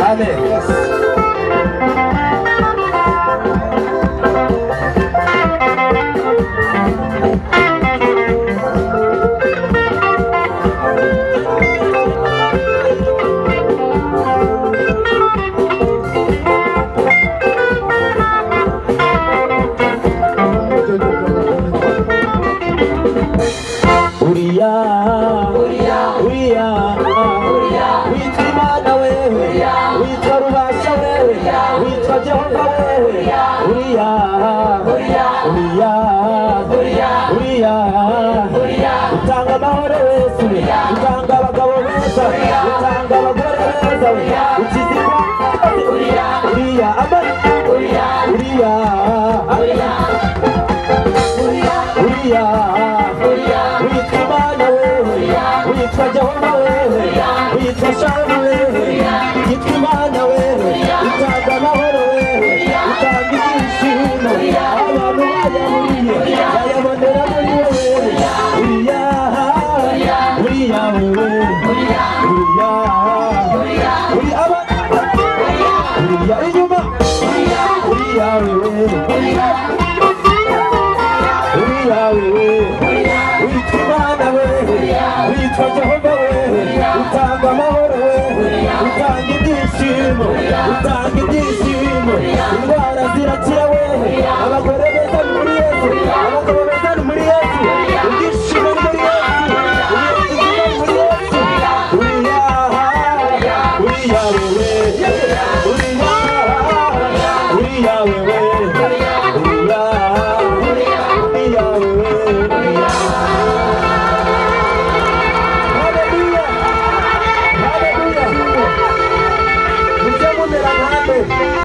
amen. Utanga amahoro wese, utanga abagabo beza, utanga abagore beza, ukizikwa uriya amani uriya witwa Imana wewe, witwa Jehova wewe, witwa Shama wewe, witwa Imana wewe, utanga amahoro wewe, utanga ibyishimo, abantu bayaburiye bayabonera muri wewe, uriya wewe, uriya inyuma, uriya wewe, witwa Imana wewe, witwa Jehova wewe, utanga amahoro wewe, utanga ibyishimo, indwara zirakira wewe, abagore beza muri Yesu.